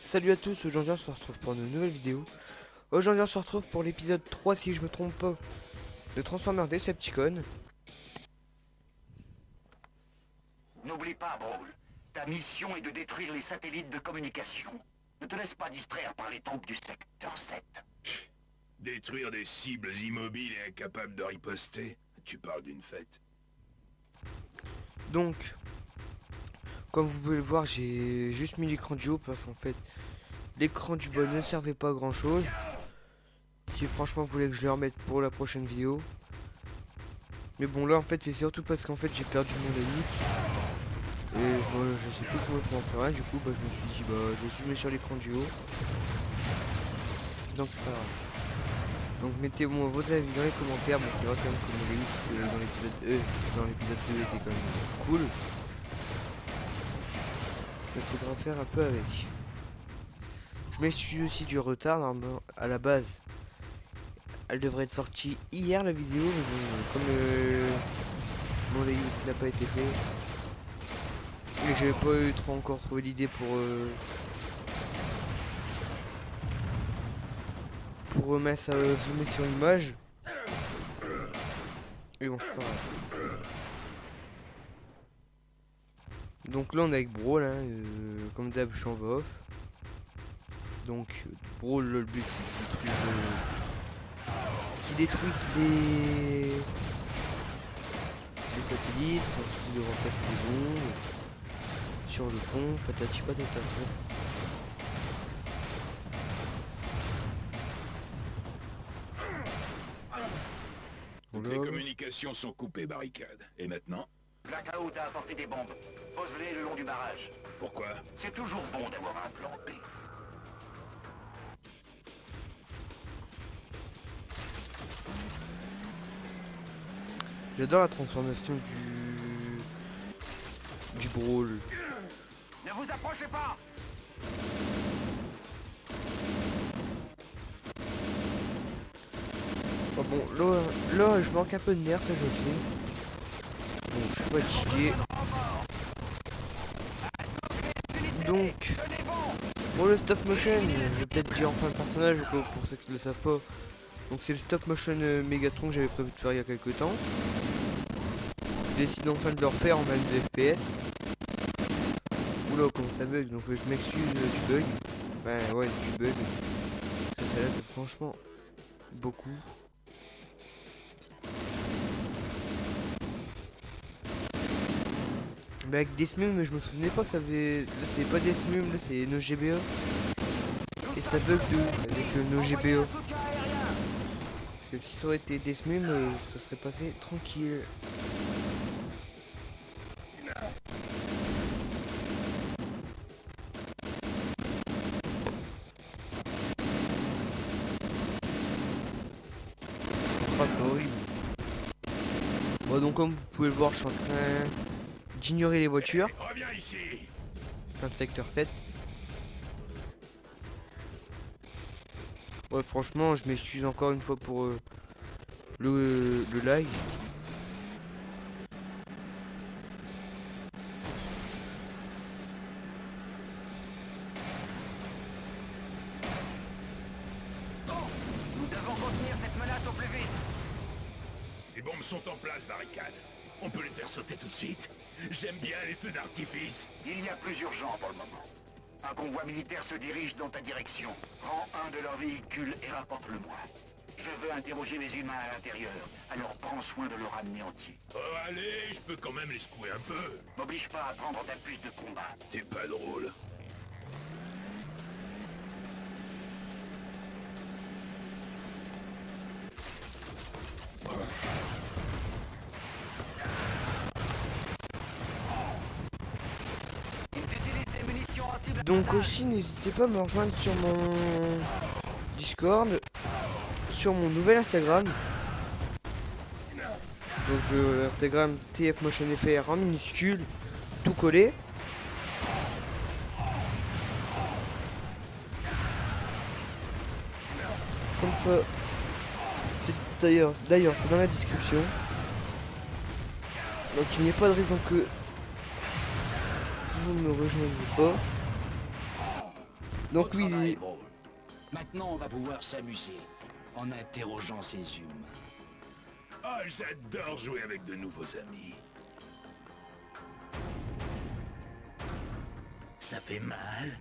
Salut à tous, aujourd'hui on se retrouve pour une nouvelle vidéo. Aujourd'hui on se retrouve pour l'épisode 3 si je me trompe pas de Transformers Decepticon. N'oublie pas, Brawl. Ta mission est de détruire les satellites de communication. Ne te laisse pas distraire par les troupes du secteur 7. Détruire des cibles immobiles et incapables de riposter? Tu parles d'une fête. Donc, comme vous pouvez le voir, j'ai juste mis l'écran du haut parce qu'en fait l'écran du bas ne servait pas à grand chose. Si franchement vous voulez que je le remette pour la prochaine vidéo. Mais bon là en fait c'est surtout parce qu'en fait j'ai perdu mon layout. Et je sais plus comment il faut en faire un, du coup je me suis dit je vais zoomer sur l'écran du haut. Donc c'est pas grave. Donc mettez-moi vos avis dans les commentaires. Bon c'est vrai quand même que mon layout dans l'épisode 2 était quand même cool. Il faudra faire un peu avec. Je m'excuse aussi du retard, normalement à la base. Elle devrait être sortie hier la vidéo, mais bon, comme mon layout n'a pas été fait. Et que j'avais pas eu trop encore trouvé l'idée pour remettre ça zoomer sur l'image. Et bon c'est pas grave. Donc là on est avec Brawl, hein, comme d'hab je suis en voix off. Donc Brawl le but c'est qu'il détruise les satellites, ensuite il devra passer des bombes sur le pont, patati patata. Toutes les communications sont coupées, barricade. Et maintenant? Blackout a apporté des bombes. Pose-les le long du barrage. Pourquoi? C'est toujours bon d'avoir un plan B. J'adore la transformation du Brawl. Ne vous approchez pas! Oh bon, là je manque un peu de nerfs, ça je le sais. Bon, je suis fatigué. Donc, pour le stop motion, je vais peut-être dire enfin le personnage pour ceux qui ne le savent pas. Donc c'est le stop motion Megatron que j'avais prévu de faire il y a quelques temps. Décide enfin de le refaire en 22 FPS. Oula, comment ça bug, donc je m'excuse du bug. Enfin ouais, du bug. Parce que ça lag franchement beaucoup. Mais avec Desmum, je me souvenais pas que ça faisait... Là c'est pas Desmum, là c'est NoGBA. Et ça bug de ouf avec NoGBA. Parce que si ça aurait été Desmum, ça serait passé tranquille. Enfin, c'est horrible. Bon, donc comme vous pouvez le voir, je suis en train d'ignorer les voitures. Reviens ici. Fin de secteur 7. Ouais, franchement, je m'excuse encore une fois pour le lag. Nous devons contenir cette menace au plus vite. Les bombes sont en place, barricade. On peut les faire sauter tout de suite. J'aime bien les feux d'artifice. Il y a plus urgent pour le moment. Un convoi militaire se dirige dans ta direction. Prends un de leurs véhicules et rapporte-le-moi. Je veux interroger les humains à l'intérieur, alors prends soin de le ramener entier. Oh allez, je peux quand même les secouer un peu. M'oblige pas à prendre ta puce de combat. T'es pas drôle. Ils utilisent des munitions anti-blindage. Donc aussi, n'hésitez pas à me rejoindre sur mon Discord, sur mon nouvel Instagram. Donc Instagram TFMotionFR en minuscule, tout collé. Comme ça, c'est d'ailleurs c'est dans la description. Donc il n'y a pas de raison que vous ne me rejoigniez pas. Donc Au oui, travail, Brawl. Maintenant, on va pouvoir s'amuser en interrogeant ces humains. Ah, j'adore jouer avec de nouveaux amis. Ça fait mal?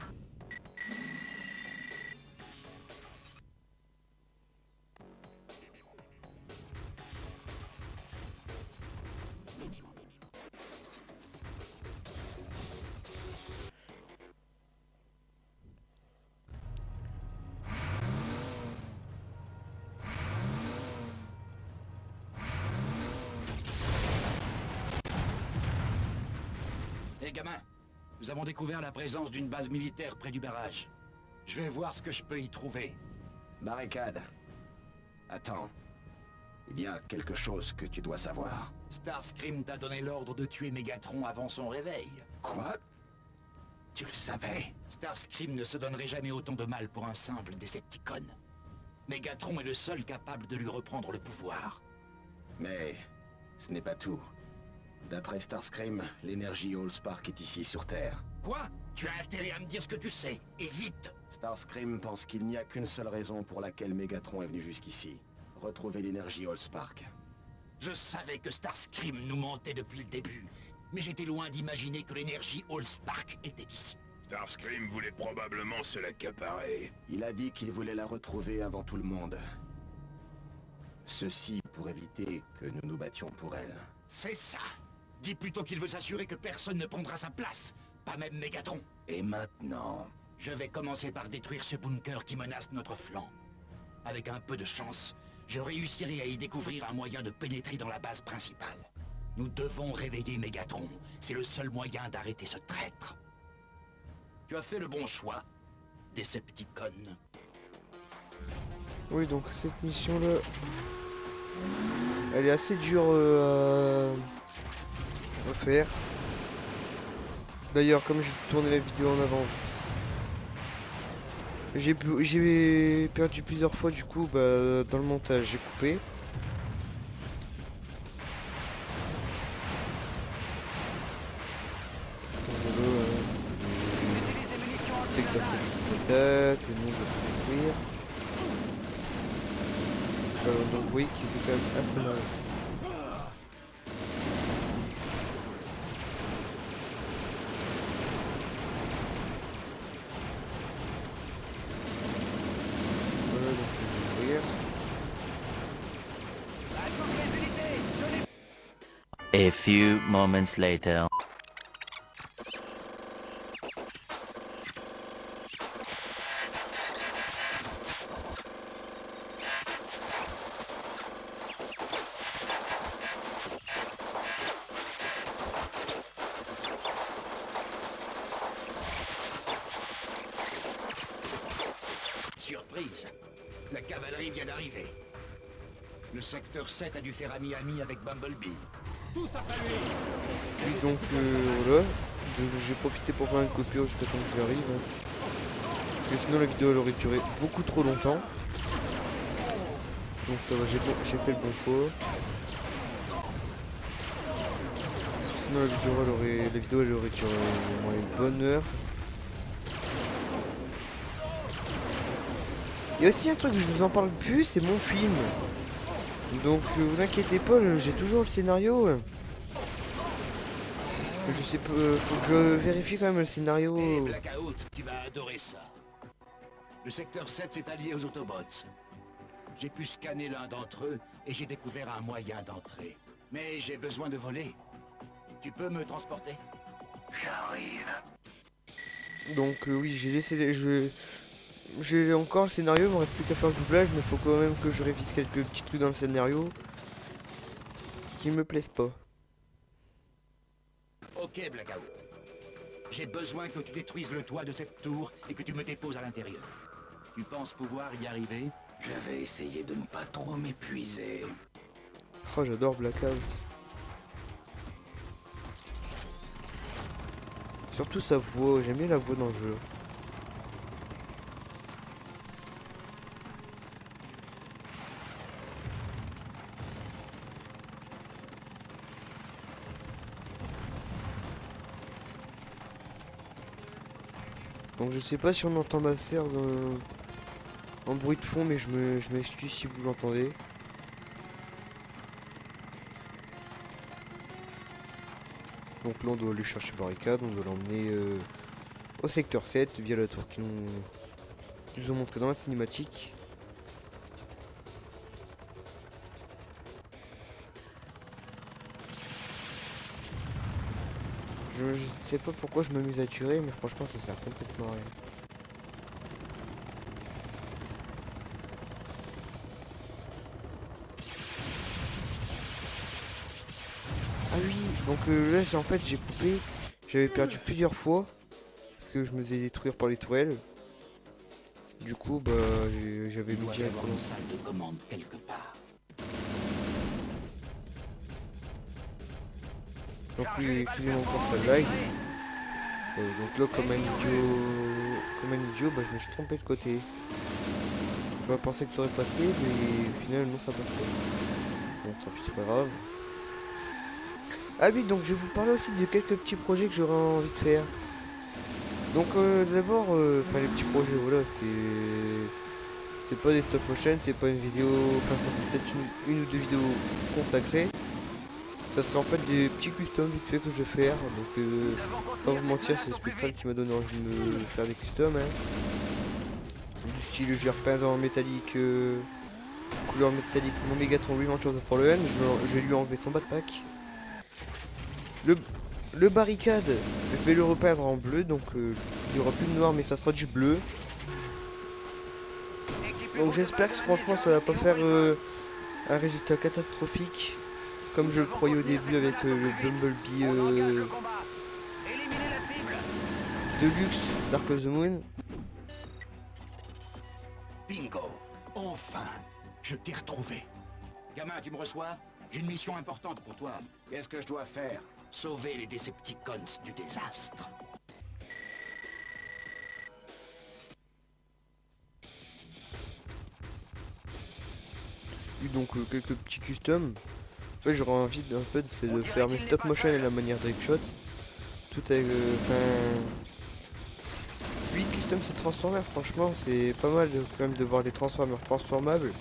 Hé gamin, nous avons découvert la présence d'une base militaire près du barrage. Je vais voir ce que je peux y trouver. Barricade. Attends. Il y a quelque chose que tu dois savoir. Starscream t'a donné l'ordre de tuer Megatron avant son réveil. Quoi? Tu le savais? Starscream ne se donnerait jamais autant de mal pour un simple Decepticon. Megatron est le seul capable de lui reprendre le pouvoir. Mais ce n'est pas tout. D'après Starscream, l'énergie Allspark est ici sur Terre. Quoi? Tu as intérêt à me dire ce que tu sais, et vite! Starscream pense qu'il n'y a qu'une seule raison pour laquelle Megatron est venu jusqu'ici. Retrouver l'énergie Allspark. Je savais que Starscream nous mentait depuis le début, mais j'étais loin d'imaginer que l'énergie Allspark était ici. Starscream voulait probablement se l'accaparer. Il a dit qu'il voulait la retrouver avant tout le monde. Ceci pour éviter que nous nous battions pour elle. C'est ça! Dis plutôt qu'il veut s'assurer que personne ne prendra sa place, pas même Megatron. Et maintenant? Je vais commencer par détruire ce bunker qui menace notre flanc. Avec un peu de chance, je réussirai à y découvrir un moyen de pénétrer dans la base principale. Nous devons réveiller Megatron. C'est le seul moyen d'arrêter ce traître. Tu as fait le bon choix, Decepticon. oui, donc cette mission-là, elle est assez dure à faire. D'ailleurs, comme j'ai tourné la vidéo en avance, j'ai perdu plusieurs fois, du coup, dans le montage, j'ai coupé. Secteur 7 attaque, nous on va tout détruire. Donc vous voyez qu'il fait quand même assez mal. Voilà, donc je vais ouvrir. A few moments later. Surprise! La cavalerie vient d'arriver. Le secteur 7 a dû faire ami-ami avec Bumblebee. Tous après lui! Puis donc voilà, donc, j'ai profité pour faire une coupure jusqu'à temps que j'y arrive. Parce que sinon la vidéo elle aurait duré beaucoup trop longtemps. Donc ça va, j'ai fait le bon choix. Parce que sinon la vidéo elle aurait duré au moins une bonne heure. Il y a aussi un truc que je vous en parle plus, c'est mon film. Donc vous inquiétez pas, j'ai toujours le scénario. Je sais pas, faut que je vérifie quand même le scénario. Et Blackout, tu vas adorer ça. Le secteur 7 s'est allié aux Autobots. J'ai pu scanner l'un d'entre eux et j'ai découvert un moyen d'entrer. Mais j'ai besoin de voler. Tu peux me transporter? J'arrive. Donc oui, j'ai laissé j'ai encore le scénario, il me reste plus qu'à faire le doublage, mais il faut quand même que je révise quelques petits trucs dans le scénario qui me plaisent pas. Ok, Blackout. J'ai besoin que tu détruises le toit de cette tour et que tu me déposes à l'intérieur. Tu penses pouvoir y arriver? Je vais essayer de ne pas trop m'épuiser. Oh, j'adore Blackout. Surtout sa voix, j'aime bien la voix dans le jeu. Donc je sais pas si on entend ma sœur en bruit de fond, mais je m'excuse si vous l'entendez. Donc là on doit aller chercher Barricade, on doit l'emmener au secteur 7 via la tour qu'ils nous ont montré dans la cinématique. Je sais pas pourquoi je m'amuse à tuer, mais franchement ça sert complètement à rien. Ah oui, donc là en fait j'ai coupé, j'avais perdu plusieurs fois parce que je me faisais détruire par les tourelles. Du coup bah j'avais mis directement une salle de commande quelque part. Donc oui, excusez-moi encore ça lag. Donc là comme un idiot, bah je me suis trompé de côté. J'aurais pensé que ça aurait passé, mais au final non ça passe pas. Bon tant pis c'est pas grave. Ah oui, donc je vais vous parler aussi de quelques petits projets que j'aurais envie de faire. Donc d'abord, enfin les petits projets, voilà, c'est pas des stop motion, c'est pas une vidéo, enfin ça c'est peut-être une ou deux vidéos consacrées. Ça sera en fait des petits customs vite fait que je vais faire. Donc sans vous mentir, c'est Spectral qui m'a donné envie de me faire des customs. Hein. Du style, je vais repeindre en métallique, couleur métallique, mon Megatron Revenge of the Fallen. Je vais lui enlever son backpack. Le Barricade, je vais le repeindre en bleu, donc il n'y aura plus de noir, mais ça sera du bleu. Donc j'espère que franchement ça va pas faire un résultat catastrophique, comme je le croyais au début avec le Bumblebee Deluxe Dark of the Moon. Bingo, enfin, je t'ai retrouvé. Gamin, tu me reçois? J'ai une mission importante pour toi. Qu'est-ce que je dois faire? Sauver les Decepticons du désastre. Donc quelques petits customs. En fait j'aurais envie d'un peu de faire mes stop motion à la manière Driftshot. Tout avec enfin 8 customs c'est Transformers, franchement c'est pas mal quand même de voir des Transformers transformables.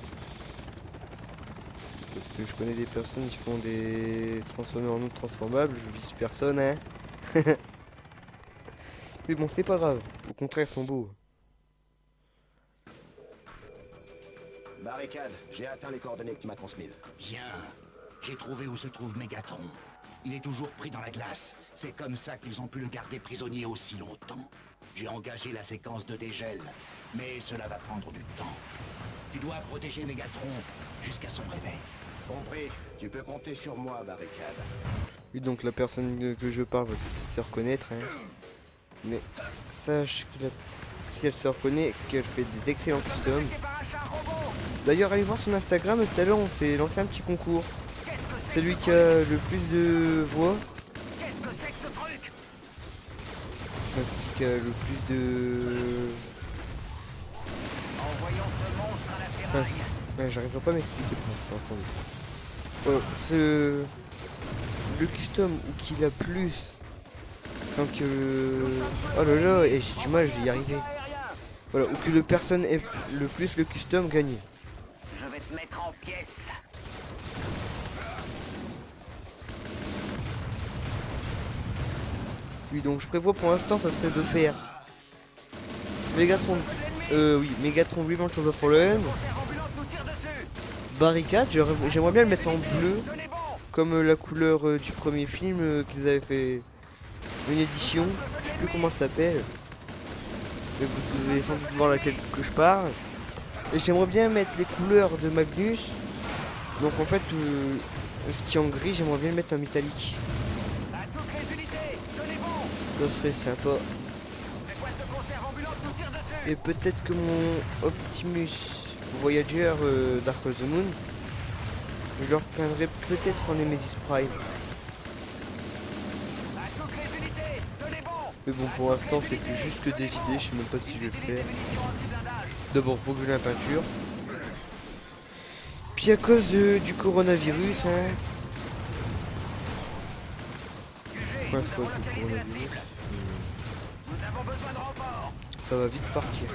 Parce que je connais des personnes qui font des Transformers non transformables, je vise personne hein. Mais bon c'est pas grave, au contraire ils sont beaux. Barricade, j'ai atteint les coordonnées que tu m'as transmises. Bien. J'ai trouvé où se trouve Megatron. Il est toujours pris dans la glace. C'est comme ça qu'ils ont pu le garder prisonnier aussi longtemps. J'ai engagé la séquence de dégel, mais cela va prendre du temps. Tu dois protéger Megatron jusqu'à son réveil. Compris, tu peux compter sur moi, Barricade. Oui, donc la personne que je parle va tout de suite se reconnaître. Hein. Mais sache que si elle se reconnaît, qu'elle fait des excellents customs. D'ailleurs, allez voir son Instagram, tout à l'heure on s'est lancé un petit concours. Celui qui a le plus de voix. Qu'est-ce que c'est que ce truc? Donc, celui qui a le plus de... Envoyons ce monstre à la Enfin, ferraille. ouais, j'arriverai pas à m'expliquer pour l'instant, attendez. Voilà, le custom ou qu'il a plus... Enfin que... Oh là là, et j'ai du mal, je vais y arriver. Voilà, ou que le personne ait le plus le custom gagné. Je vais te mettre en pièces. Oui, donc je prévois pour l'instant, ça serait de faire Megatron, oui, Megatron Revenge of the Fallen, Barricade, j'aimerais bien le mettre en bleu, comme la couleur du premier film qu'ils avaient fait une édition, je sais plus comment elle s'appelle, mais vous devez sans doute voir laquelle que je parle. Et j'aimerais bien mettre les couleurs de Magnus, donc en fait, ce qui est en gris, j'aimerais bien le mettre en métallique. Ça serait sympa. Et peut-être que mon Optimus Voyager Dark of the Moon, je le repeindrai peut-être en Nemesis Prime. Mais bon, pour l'instant c'est que juste que des idées, je sais même pas si je vais le faire. D'abord faut que je l'ai la peinture. Puis à cause du coronavirus, hein. Enfin, soit du coronavirus. ça va vite partir.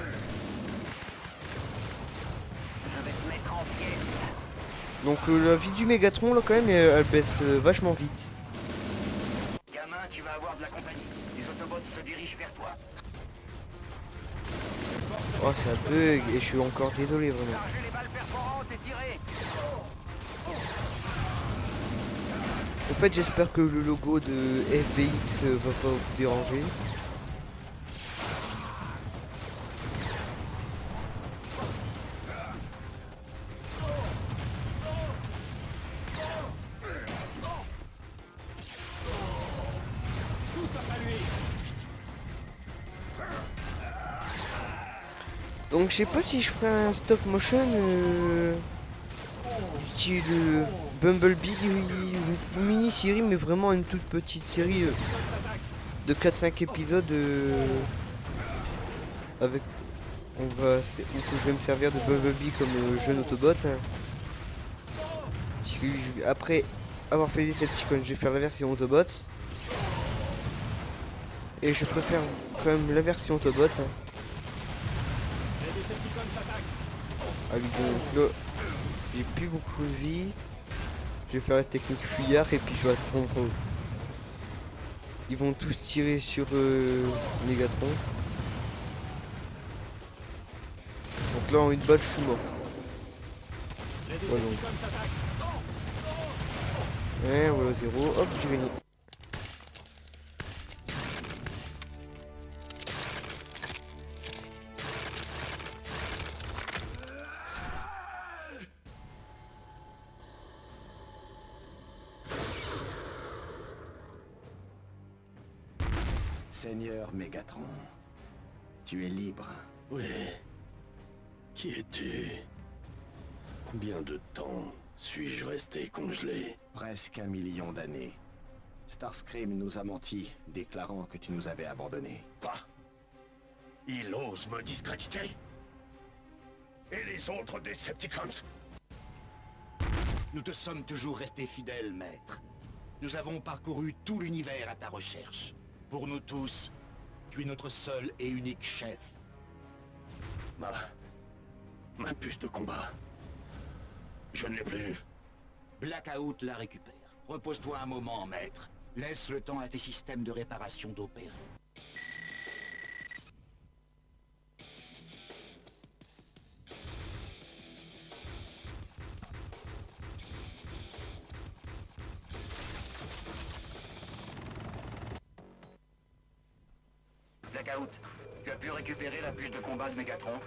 Je vais te mettre en pièces. Donc la vie du Mégatron là quand même elle baisse vachement vite. Gamin, tu vas avoir de la compagnie. Les Autobots se dirigent vers toi. Oh ça bug et je suis encore désolé vraiment. Chargez les balles perforantes et tirez. En fait j'espère que le logo de FBX va pas vous déranger. Donc je sais pas si je ferai un stop motion style Bumblebee ou mini-série, mais vraiment une toute petite série de 4-5 épisodes avec où que je vais me servir de Bumblebee comme jeune Autobot. Hein. Après avoir fait les Decepticons, je vais faire la version Autobots. Et je préfère quand même la version Autobot. Hein. Ah oui, donc là, j'ai plus beaucoup de vie. Je vais faire la technique fuyard et puis je vais attendre. Ils vont tous tirer sur Mégatron. Donc là, en une balle, je suis mort. Voilà. Et voilà, 0. Hop, j'ai gagné. Seigneur Mégatron, tu es libre. Oui. Qui es-tu? Combien de temps suis-je resté congelé? Presque 1 million d'années. Starscream nous a menti, déclarant que tu nous avais abandonnés. Quoi? Il ose me discréditer? Et les autres Decepticons? Nous te sommes toujours restés fidèles, maître. Nous avons parcouru tout l'univers à ta recherche. Pour nous tous, tu es notre seul et unique chef. Ma puce de combat. Je ne l'ai plus. Blackout la récupère. Repose-toi un moment, maître. Laisse le temps à tes systèmes de réparation d'opérer. Blackout, tu as pu récupérer la puce de combat de Mégatron?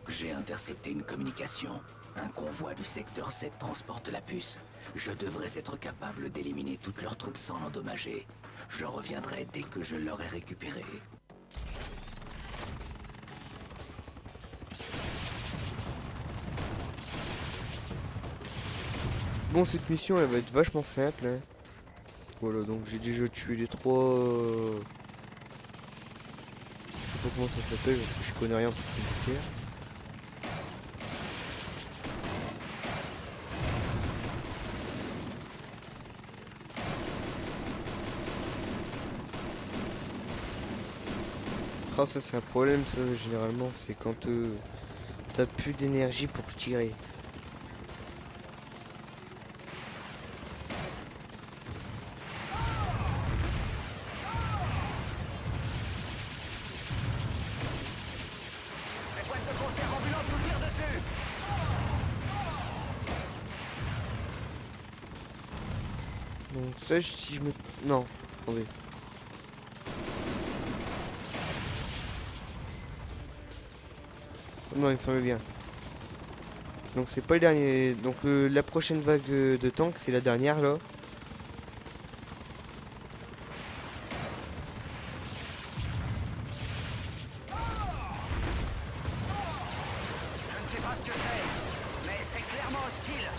J'ai intercepté une communication. Un convoi du secteur 7 transporte la puce. Je devrais être capable d'éliminer toutes leurs troupes sans l'endommager. Je reviendrai dès que je l'aurai récupérée. Bon, cette mission elle va être vachement simple. Hein. Voilà, donc j'ai déjà tué les 3. Je sais pas comment ça s'appelle parce que je connais rien de truc militaire. Ah, ça c'est un problème, ça généralement, c'est quand t'as plus d'énergie pour tirer. Les boîtes de conserve ambulantes nous tirent dessus. Donc ça, si je me... Non, attendez. Non, il me semble bien. Donc c'est pas le dernier. Donc la prochaine vague de tanks, c'est la dernière là. Je ne sais pas ce que c'est, mais c'est clairement hostile.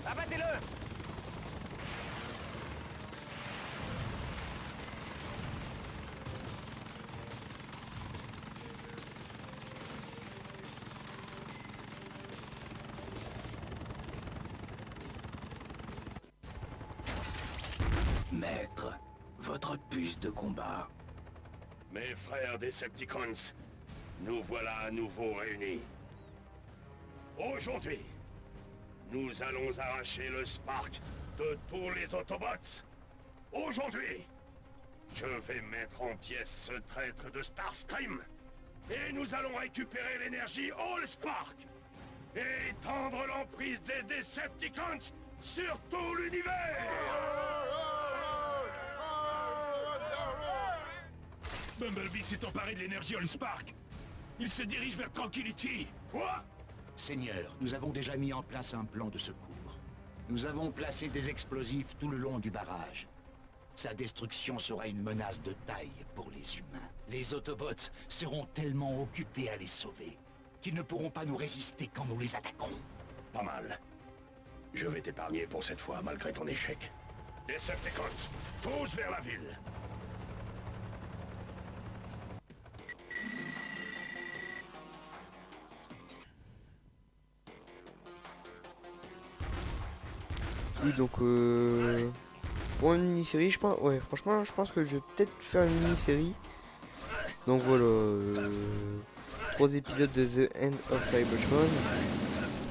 Abattez-le! votre puce de combat. Mes frères Decepticons, nous voilà à nouveau réunis. Aujourd'hui, nous allons arracher le Spark de tous les Autobots. Aujourd'hui, je vais mettre en pièces ce traître de Starscream. Et nous allons récupérer l'énergie Allspark. Et étendre l'emprise des Decepticons sur tout l'univers. Bumblebee s'est emparé de l'énergie Allspark. Il se dirige vers Tranquility. Quoi? Seigneur, nous avons déjà mis en place un plan de secours. Nous avons placé des explosifs tout le long du barrage. Sa destruction sera une menace de taille pour les humains. Les Autobots seront tellement occupés à les sauver qu'ils ne pourront pas nous résister quand nous les attaquerons. Pas mal. Je vais t'épargner pour cette fois, malgré ton échec. Decepticons, tous vers la ville. Oui, donc pour une mini-série, je pense, ouais, franchement, je pense que je vais peut-être faire une mini-série. Donc voilà, 3 épisodes de The End of Cybertron.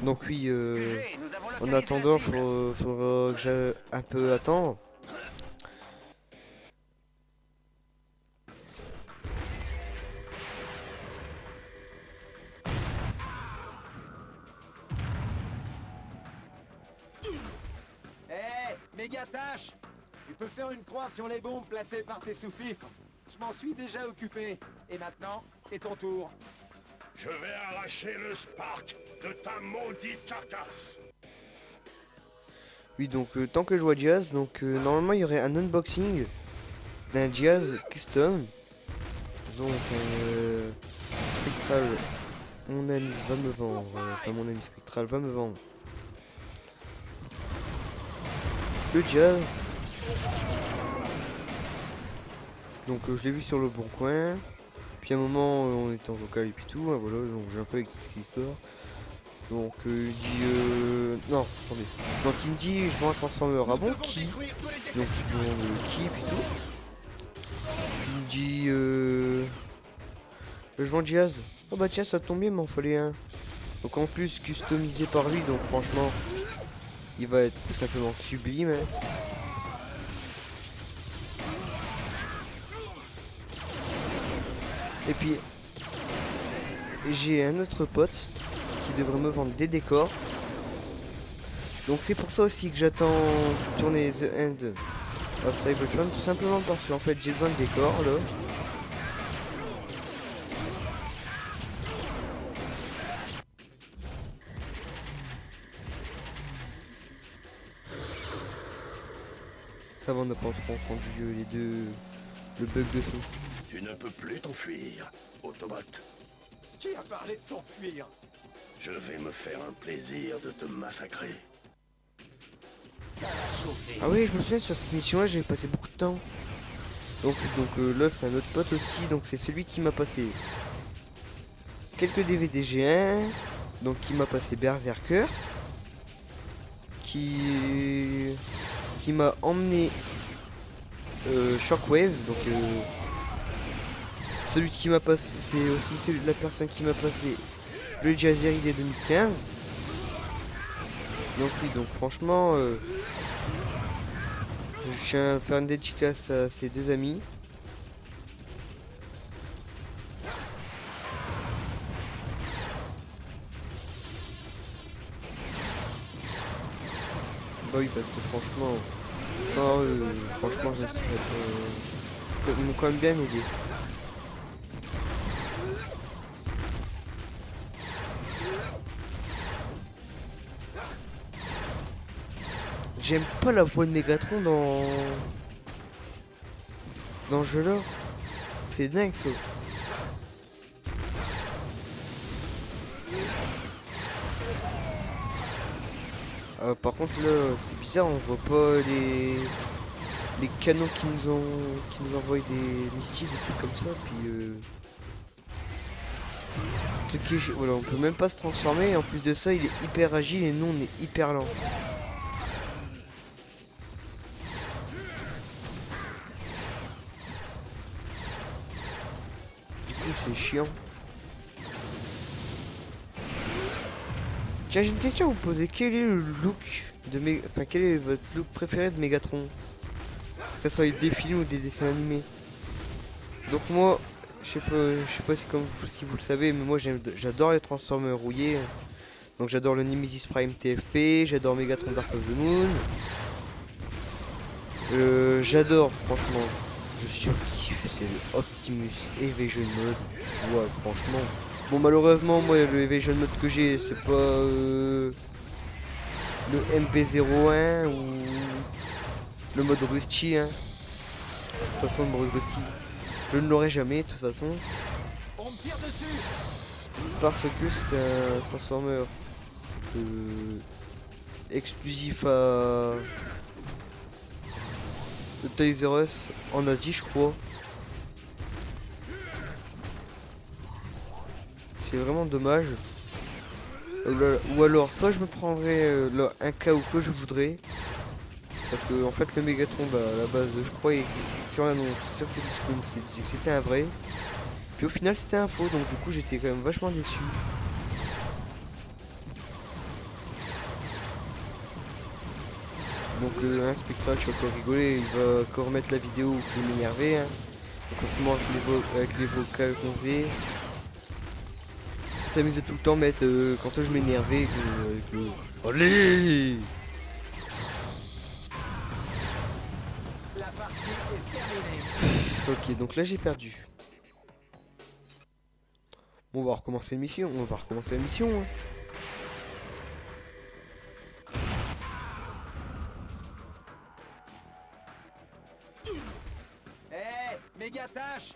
Donc oui, en attendant, faudra que j'aille un peu attendre. Mégatache, tu peux faire une croix sur les bombes placées par tes sous-fifres. Je m'en suis déjà occupé. Et maintenant, c'est ton tour. Je vais arracher le Spark de ta maudite carcasse. Oui, donc tant que je vois Jazz, donc normalement il y aurait un unboxing d'un Jazz custom. Donc Spectral, mon ami va me vendre, enfin mon ami Spectral va me vendre le Jazz. Donc je l'ai vu sur le bon coin. Puis à un moment on était en vocal et puis tout, hein, voilà, donc j'ai un peu avec toute l'histoire. Donc il dit non, attendez. Donc il me dit je veux un transformeur. Ah bon, qui? Donc je lui demande qui puis tout. Puis il me dit je vends Jazz. Oh bah tiens, ça tombe bien, m'en fallait un. Donc en plus customisé par lui, donc franchement il va être tout simplement sublime, hein. Et puis j'ai un autre pote qui devrait me vendre des décors. Donc c'est pour ça aussi que j'attends tourner The End of Cybertron, tout simplement parce qu'en fait j'ai besoin de décors là. Ça va, on n'a pas trop entendu les deux, le bug de son. Tu ne peux plus t'enfuir, Autobot. Qui a parlé de s'enfuir? Je vais me faire un plaisir de te massacrer. Ah oui, je me souviens, sur cette mission là j'ai passé beaucoup de temps. Donc là c'est un autre pote aussi, donc c'est celui qui m'a passé quelques DVD G1, donc qui m'a passé Berserker, qui m'a emmené Shockwave, donc celui qui m'a passé, c'est aussi la personne qui m'a passé le Jazzeri des 2015. Donc oui, donc franchement je tiens à faire une dédicace à ces deux amis. Bah oui, parce que franchement, sans eux, franchement je ne serais pas... Ils m'ont quand même bien aidé. J'aime pas la voix de Megatron dans ce jeu là. C'est dingue ça. Par contre là c'est bizarre, on voit pas les canons qui nous envoient des missiles, des trucs comme ça. Puis voilà, on peut même pas se transformer, et en plus de ça il est hyper agile et nous on est hyper lent. c'est chiant. Tiens, j'ai une question à vous poser. Quel est le look de quel est votre look préféré de Megatron? Que ce soit des films ou des dessins animés. Donc moi, je sais pas si comme vous, si vous le savez, mais moi j'adore les Transformers rouillés. Donc j'adore le Nemesis Prime TFP, j'adore Megatron Dark of the Moon. J'adore, franchement, je surkiffe, c'est le Optimus Evasion Mode. Ouais, franchement. Bon, malheureusement, moi, le Evasion Mode que j'ai, c'est pas le MP01 ou le mode Rusty. Hein. De toute façon, le mode Rusty, je ne l'aurai jamais, de toute façon. On me tire dessus. Parce que c'est un Transformer exclusif à Toys R Us en Asie, je crois. C'est vraiment dommage. Ou alors, soit je me prendrais un KO que je voudrais. Parce que en fait le Megatron, bah, à la base, je croyais sur l'annonce, sur ces discounts, c'est que c'était un vrai. Puis au final c'était un faux, donc du coup j'étais quand même vachement déçu. Donc un Spectra, tu vas encore rigoler, il va encore mettre la vidéo où je vais m'énerver. Hein. Donc en ce moment avec les vocales qu'on faisait. Il s'amusait tout le temps mettre quand je m'énervais avec le... Allez. La partie est terminée. Ok, donc là j'ai perdu. Bon, on va recommencer l'émission. Hein. Hé, Mégatache,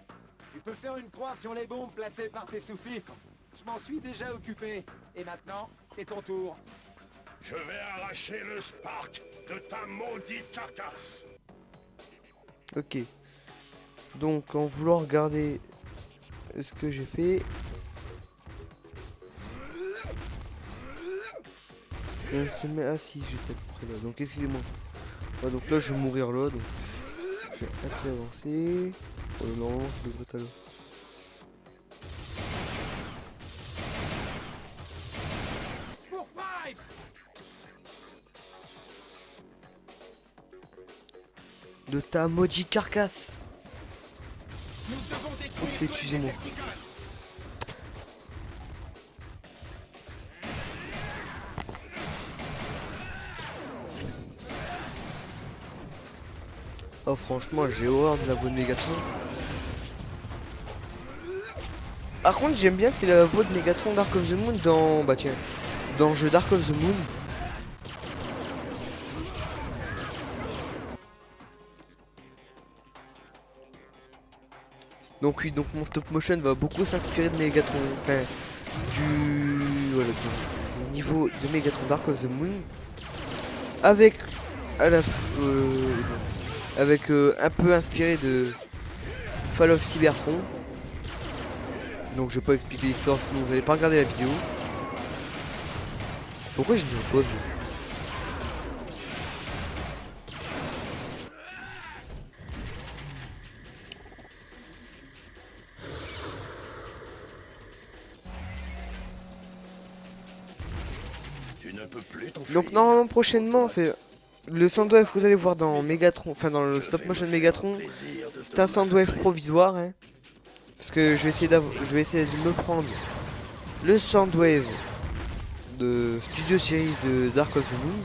tu peux faire une croix sur les bombes placées par tes sous-fifres. Je m'en suis déjà occupé. Et maintenant, c'est ton tour. Je vais arracher le Spark de ta maudite carcasse. Ok. Donc en voulant regarder ce que j'ai fait, je ne sais même... Ah si, j'étais à peu près là. Donc excusez-moi. Ouais, donc là je vais mourir là. Donc je vais un peu avancer. Oh non, je devrais être là. Pour five. De ta maudite carcasse. Nous devons détruire Oups, excusez-moi. Oh franchement j'ai horreur de la voix de Megatron. Par contre j'aime bien, c'est la voix de Megatron Dark of the Moon dans... Bah tiens, dans le jeu Dark of the Moon. Donc oui, donc mon stop motion va beaucoup s'inspirer de Megatron, enfin du niveau de Megatron Dark of the Moon, avec à la avec un peu inspiré de Fall of Cybertron. Donc je vais pas expliquer l'histoire sinon vous n'allez pas regarder la vidéo. Pourquoi j'ai mis en pause? Tu ne peux plus t'enfuir. Donc normalement prochainement, le Soundwave que vous allez voir dans Megatron, enfin dans le stop motion Megatron, c'est un Soundwave provisoire, hein, parce que je vais essayer de me prendre le Soundwave de Studio Series de Dark of the Moon.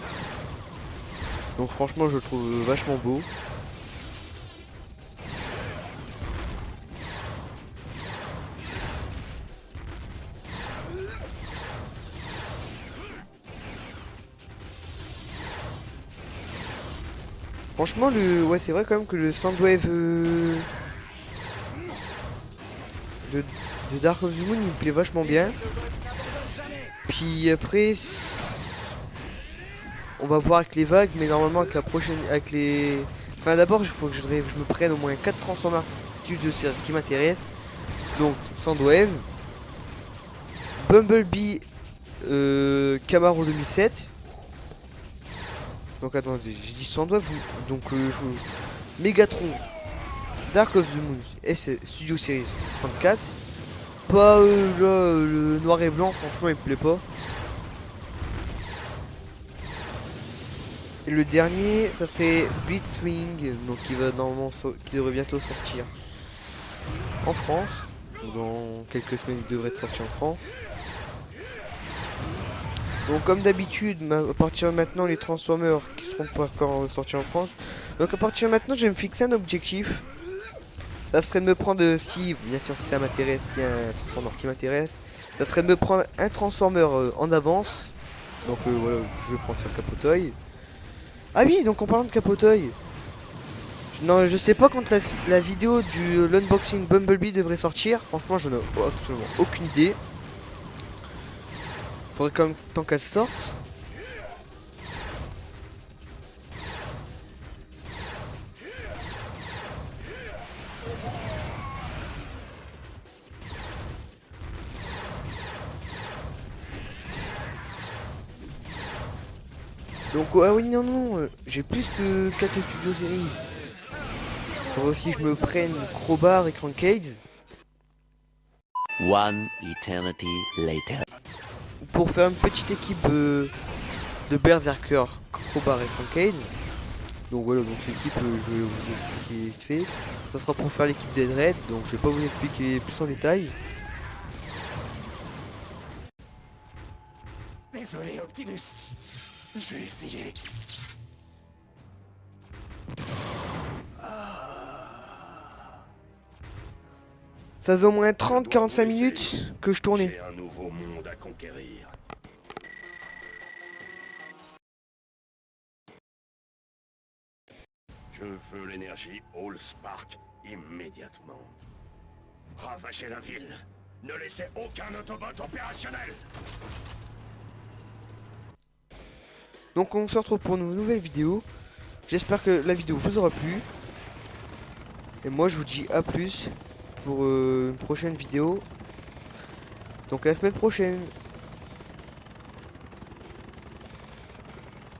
Donc franchement je le trouve vachement beau. Franchement, ouais, c'est vrai quand même que le Soundwave de Dark of the Moon, il me plaît vachement bien. Puis après, on va voir avec les vagues, mais normalement avec la prochaine, avec les... Enfin d'abord, il faut que je me prenne au moins 4 Transformers Studio Series, ce qui m'intéresse. Donc Soundwave, Bumblebee, Camaro 2007. Donc attendez, j'ai dit Soundwave, donc Megatron, Dark of the Moon, Studio Series 34, pas là, le noir et blanc, franchement il me plaît pas. Et le dernier, ça serait Blitzwing, donc qui va normalement qui devrait bientôt sortir en France. Dans quelques semaines il devrait être sorti en France. Donc comme d'habitude, à partir de maintenant les Transformers qui seront pas encore sortis en France. Donc à partir de maintenant je vais me fixer un objectif. Ça serait de me prendre, si bien sûr si ça m'intéresse, s'il y a un Transformer qui m'intéresse, ça serait de me prendre un Transformer en avance. Donc voilà, je vais prendre sur Capotoy. Ah oui, donc en parlant de Capotoy, non, je sais pas quand la vidéo du l'unboxing Bumblebee devrait sortir. Franchement, je n'ai absolument aucune idée. Faudrait quand même tant qu'elle sorte. Donc ah oui non non, j'ai plus que 4 Studio Series. Faudrait aussi que je me prenne Crowbar et Crankcade. One eternity later. Pour faire une petite équipe de Berserker, Crowbar et Crankcade. Donc voilà, donc l'équipe je vais vous expliquer vite fait. Ça sera pour faire l'équipe des Dread, donc je vais pas vous expliquer plus en détail. Désolé, Optimus. Je vais essayer. Ça faisait au moins 30-45 minutes que je tournais. J'ai un nouveau monde à conquérir. Je veux l'énergie Allspark immédiatement. Ravagez la ville. Ne laissez aucun Autobot opérationnel. Donc on se retrouve pour une nouvelle vidéo. J'espère que la vidéo vous aura plu. Et moi je vous dis à plus pour une prochaine vidéo. Donc à la semaine prochaine.